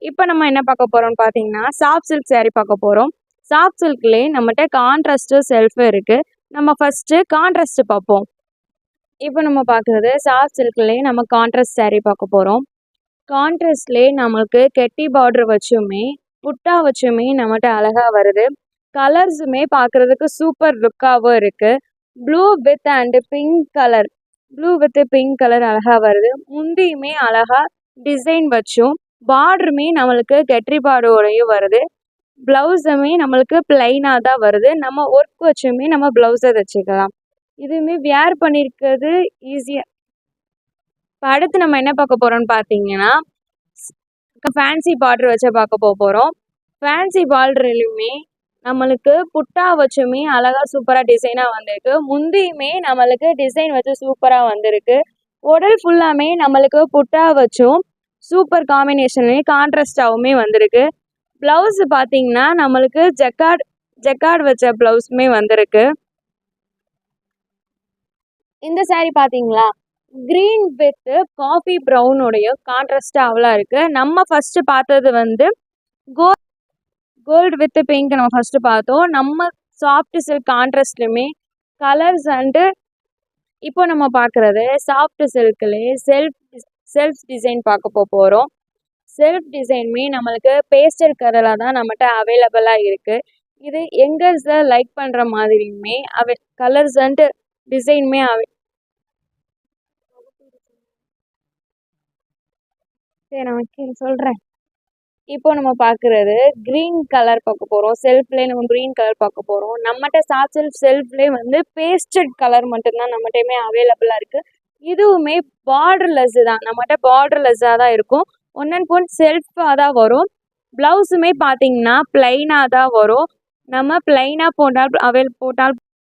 இப்போ நம்ம என்ன பார்க்க போறோம்னு பார்த்தீங்கன்னா, சாஃப்ட் சில்க் சாரீ பார்க்க போறோம். சாஃப்ட் சில்க்லேயே நம்மகிட்ட கான்ட்ராஸ்ட் செல்ஃப் இருக்கு. நம்ம ஃபர்ஸ்ட் கான்ட்ராஸ்ட் பார்ப்போம். இப்போ நம்ம பார்க்குறது சாஃப்ட் சில்க்லேயே நம்ம கான்ட்ராஸ்ட் சாரீ பார்க்க போறோம். கான்ட்ராஸ்ட்லேயே நம்மளுக்கு கெட்டி பார்டர் வச்சுமே புட்டா வச்சுமே நம்மகிட்ட அழகா வருது. கலர்ஸுமே பார்க்குறதுக்கு சூப்பர் லுக்காகவும் இருக்கு. Blue with and pink colour, blue with pink colour அழகா வருது. முந்தியுமே அழகா டிசைன் வச்சும் பார்டருமே நம்மளுக்கு கெட்ரி பார்டரோடையும் வருது. ப்ளவுஸுமே நம்மளுக்கு பிளைனாக தான் வருது. நம்ம ஒர்க் வச்சுமே நம்ம ப்ளவுஸை தைச்சிக்கலாம். இதுவுமே வியர் பண்ணியிருக்கிறது ஈஸியாக. இப்போ அடுத்து நம்ம என்ன பார்க்க போகிறோம்னு பார்த்தீங்கன்னா, ஃபேன்சி பார்டர் வச்சு பார்க்க போகிறோம். ஃபேன்சி பார்டர்லையுமே நம்மளுக்கு புட்டா வச்சுமே அழகாக சூப்பராக டிசைனாக வந்திருக்கு. முந்தியுமே நம்மளுக்கு டிசைன் வச்சு சூப்பராக வந்திருக்கு. உடல் ஃபுல்லாமே நம்மளுக்கு புட்டா வச்சும் சூப்பர் காம்பினேஷன்லேயே கான்ட்ராஸ்டாகவுமே வந்திருக்கு. ப்ளவுஸ் பார்த்தீங்கன்னா நம்மளுக்கு ஜக்கார்ட் வச்ச ப்ளவுஸுமே வந்திருக்கு. இந்த சாரீ பார்த்தீங்களா, க்ரீன் வித் காஃபி ப்ரௌனுடைய கான்ட்ராஸ்டாக அவ்வளோ இருக்குது. நம்ம ஃபஸ்ட்டு பார்த்தது வந்து கோல்டு வித் பிங்க் நம்ம ஃபஸ்ட்டு பார்த்தோம். நம்ம சாஃப்ட் சில்க் கான்ட்ராஸ்ட்லையுமே கலர்ஸ் அண்டு இப்போ நம்ம பார்க்குறது சாஃப்ட் சில்க்லேயே செல்ஃப் டிசைன் பார்க்க போகிறோம். செல்ஃப் டிசைனுமே நம்மளுக்கு பேஸ்டல் கலராக தான் நம்மகிட்ட அவைலபிளாக இருக்குது. இது யங்கர்ஸில் லைக் பண்ணுற மாதிரியுமே கலர்ஸ் அண்டு டிசைனுமே சரி நான் சொல்கிறேன். இப்போ நம்ம பார்க்குறது க்ரீன் கலர் பார்க்க போகிறோம். செல்ஃப்லேயே நம்ம க்ரீன் கலர் பார்க்க போகிறோம். நம்மகிட்ட சாஃப்ட் சில்க் செல்ஃப்லேயே வந்து பேஸ்டட் கலர் மட்டும்தான் நம்மகிட்டயுமே அவைலபிளாக இருக்குது. இதுவுமே பார்டர்லெஸ் தான், நம்மகிட்ட பார்டர்லெஸ்ஸாக தான் இருக்கும். 1 செல்ஃபாக தான் வரும். ப்ளவுஸுமே பார்த்தீங்கன்னா பிளைனாக தான் வரும். நம்ம பிளைனாக போட்டால்